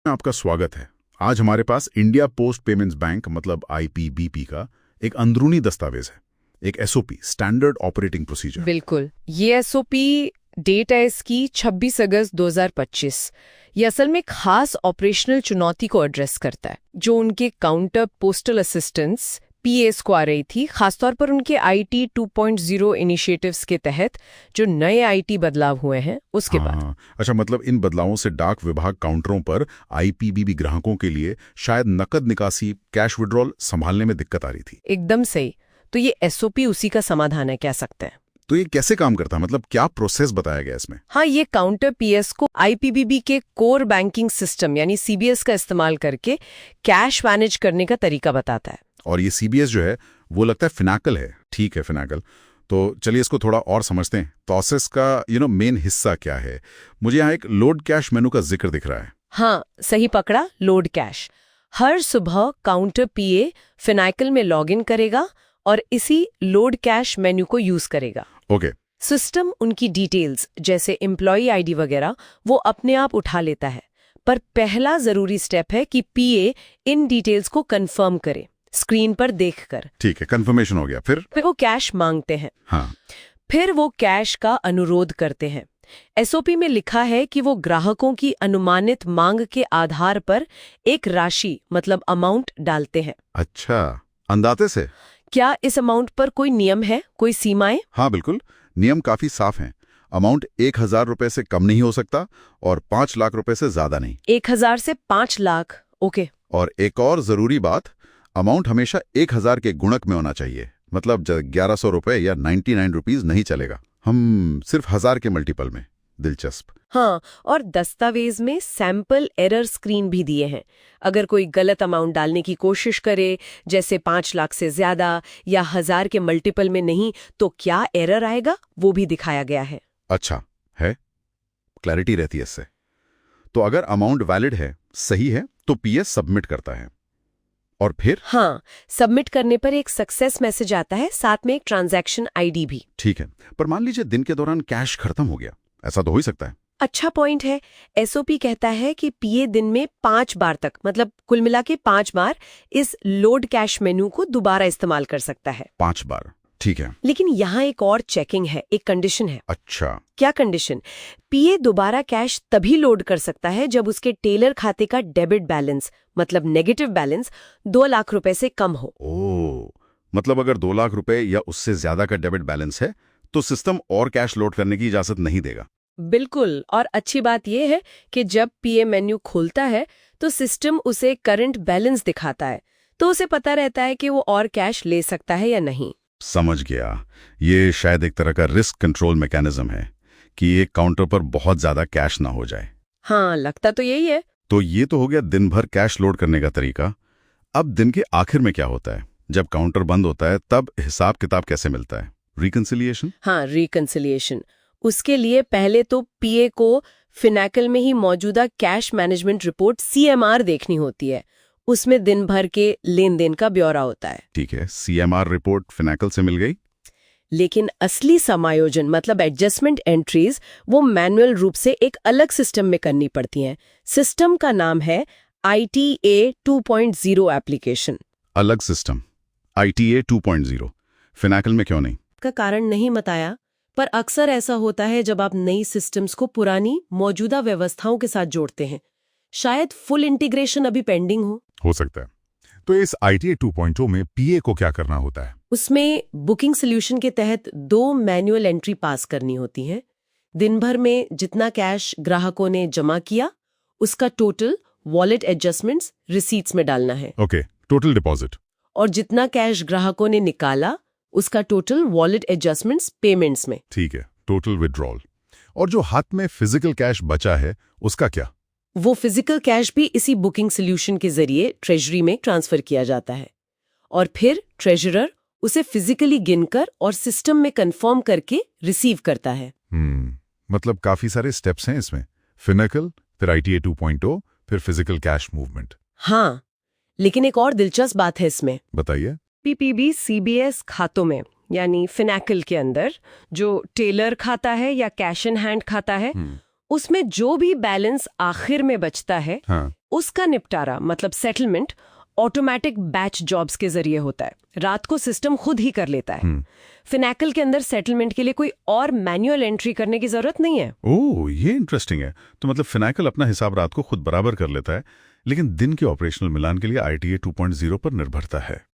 आपका स्वागत है। आज हमारे पास इंडिया पोस्ट पेमेंट्स बैंक मतलब आईपीबीपी का एक अंदरूनी दस्तावेज है, एक एसओपी स्टैंडर्ड ऑपरेटिंग प्रोसीजर। बिल्कुल, ये एसओपी डेट है इसकी 26 अगस्त 2025। ये असल में खास ऑपरेशनल चुनौती को एड्रेस करता है जो उनके काउंटर पोस्टल असिस्टेंट्स पीएस को आ रही थी, खासतौर पर उनके आईटी 2.0 इनिशिएटिव्स के तहत जो नए आईटी बदलाव हुए हैं उसके बाद। अच्छा, मतलब इन बदलावों से डाक विभाग काउंटरों पर आईपीबीबी ग्राहकों के लिए शायद नकद निकासी, कैश विड्रॉल संभालने में दिक्कत आ रही थी। एकदम सही। तो ये एसओपी उसी का समाधान है, कह सकते हैं। तो ये कैसे काम करता है, मतलब क्या प्रोसेस बताया गया इसमें? हाँ, ये काउंटर पीएस को आईपीबीबी के कोर बैंकिंग सिस्टम यानी सीबीएस का इस्तेमाल करके कैश मैनेज करने का तरीका बताता है। और ये सीबीएस जो है वो लगता है फिनाकल है। ठीक है, फिनाकल। तो चलिए इसको थोड़ा और समझते हैं। प्रोसेस का मेन हिस्सा क्या है? मुझे यहाँ एक लोड कैश मेनू का जिक्र दिख रहा है। हाँ, सही पकड़ा, लोड कैश। हर सुबह काउंटर पीए फिनाकल में लॉगिन करेगा और इसी लोड कैश मेन्यू को यूज करेगा। ओके। सिस्टम उनकी डिटेल्स जैसे एम्प्लॉय आईडी वगैरह वो अपने आप उठा लेता है, पर पहला जरूरी स्टेप है कि पीए इन डिटेल्स को कंफर्म करे स्क्रीन पर देखकर। ठीक है, कंफर्मेशन हो गया। फिर वो कैश मांगते हैं। हाँ। फिर वो कैश का अनुरोध करते हैं। एसओपी में लिखा है कि वो ग्राहकों की अनुमानित मांग के आधार पर एक राशि मतलब अमाउंट डालते हैं। अच्छा, अंदाजे से? क्या इस अमाउंट पर कोई नियम है, कोई सीमाएं? हाँ बिल्कुल, नियम काफी साफ हैं। अमाउंट 1000 रुपए से कम नहीं हो सकता और 5 लाख रुपए से ज्यादा नहीं। 1000 से 5 लाख, ओके। और एक और जरूरी बात, अमाउंट हमेशा 1000 के गुणक में होना चाहिए। मतलब 1100 रुपए या 99 रुपीज नहीं चलेगा, हम सिर्फ 1000 के मल्टीपल में। दिलचस्प। हाँ, और दस्तावेज में सैंपल एरर स्क्रीन भी दिए हैं। अगर कोई गलत अमाउंट डालने की कोशिश करे, जैसे 5 लाख से ज्यादा या 1000 के मल्टीपल में नहीं, तो क्या एरर आएगा वो भी दिखाया गया है। अच्छा है, क्लैरिटी रहती है इससे। तो अगर अमाउंट वैलिड है, सही है, तो पीएस सबमिट करता है। और फिर? हाँ, सबमिट करने पर एक सक्सेस मैसेज आता है, साथ में एक ट्रांजैक्शन आईडी भी। ठीक है, पर मान लीजिए दिन के दौरान कैश खत्म हो गया, ऐसा तो हो ही सकता है। अच्छा पॉइंट है। एसओपी कहता है कि पीए दिन में 5 बार तक, मतलब कुल मिला के 5 बार इस लोड कैश मेनू को दोबारा इस्तेमाल कर सकता है। 5 बार, ठीक है। लेकिन यहाँ एक और चेकिंग है, एक कंडीशन है। अच्छा। क्या कंडीशन? पीए दोबारा कैश तभी लोड कर सकता है जब उसके टेलर खाते का डेबिट बैलेंस मतलब नेगेटिव बैलेंस 2 लाख रुपए से कम हो। ओह, मतलब अगर 2 लाख रुपए या उससे ज्यादा का डेबिट बैलेंस है तो सिस्टम और कैश लोड करने की इजाजत नहीं देगा। बिल्कुल। और अच्छी बात यह है कि जब पीए मेन्यू खोलता है तो सिस्टम उसे करंट बैलेंस दिखाता है, तो उसे पता रहता है कि वो और कैश ले सकता है या नहीं। समझ गया। ये शायद एक तरह का रिस्क कंट्रोल मैकेनिज्म है कि एक काउंटर पर बहुत ज्यादा कैश ना हो जाए। हाँ, लगता तो यही है। तो ये तो हो गया दिन भर कैश लोड करने का तरीका। अब दिन के आखिर में क्या होता है? जब काउंटर बंद होता है तब हिसाब किताब कैसे मिलता है? रिकंसिलिएशन? हाँ, रिकंसिलिएशन। उसके लिए पहले तो पीए को फिनाकल में ही मौजूदा कैश मैनेजमेंट रिपोर्ट सीएमआर देखनी होती है। उसमें दिन भर के लेन देन का ब्यौरा होता है। ठीक है, सीएमआर रिपोर्ट फिनाकल से मिल गई। लेकिन असली समायोजन मतलब एडजस्टमेंट एंट्रीज वो मैनुअल रूप से एक अलग सिस्टम में करनी पड़ती हैं। सिस्टम का नाम है ITA 2.0 एप्लीकेशन। अलग सिस्टम, ITA 2.0, फिनाकल में क्यों नहीं? का कारण नहीं बताया, पर अक्सर ऐसा होता है जब आप नई सिस्टम्स को पुरानी मौजूदा व्यवस्थाओं के साथ जोड़ते हैं। शायद फुल इंटीग्रेशन अभी पेंडिंग हो सकता है। तो इस ITA 2.0 में पीए को क्या करना होता है? उसमें बुकिंग सोल्यूशन के तहत 2 मैनुअल एंट्री पास करनी होती हैं। दिन भर में जितना कैश ग्राहकों ने जमा किया उसका टोटल वॉलेट एडजस्टमेंट्स रिसीट्स में डालना है। Okay, total deposit. और जितना कैश ग्राहकों ने निकाला उसका टोटल वॉलेट एडजस्टमेंट्स पेमेंट्स में। ठीक है, टोटल विड्रॉल। और जो हाथ में फिजिकल कैश बचा है उसका क्या? वो फिजिकल कैश भी इसी बुकिंग सोल्यूशन के जरिए ट्रेजरी में ट्रांसफर किया जाता है और फिर ट्रेजरर उसे फिजिकली गिनकर और सिस्टम में कंफर्म करके रिसीव करता है। मतलब काफी सारे स्टेप्स हैं इसमें। फिनाकल, फिर ITA 2.0, फिर फिजिकल कैश मूवमेंट। हाँ, लेकिन एक और दिलचस्प बात है इसमें। बताइए। पीपीबी सीबीएस खातों में यानी फिनाकल के अंदर जो टेलर खाता है या कैश इन हैंड खाता है, उसमें जो भी बैलेंस आखिर में बचता है, हाँ। उसका निपटारा मतलब सेटलमेंट ऑटोमेटिक बैच जॉब्स के जरिए होता है। रात को सिस्टम खुद ही कर लेता है। फिनैकल के अंदर सेटलमेंट के लिए कोई और मैनुअल एंट्री करने की जरूरत नहीं है। ओह, ये इंटरेस्टिंग है। तो मतलब फिनैकल अपना हिसाब रात को खुद बराबर कर लेता है, लेकिन दिन के ऑपरेशनल मिलान के लिए ITA 2.0 पर निर्भरता है।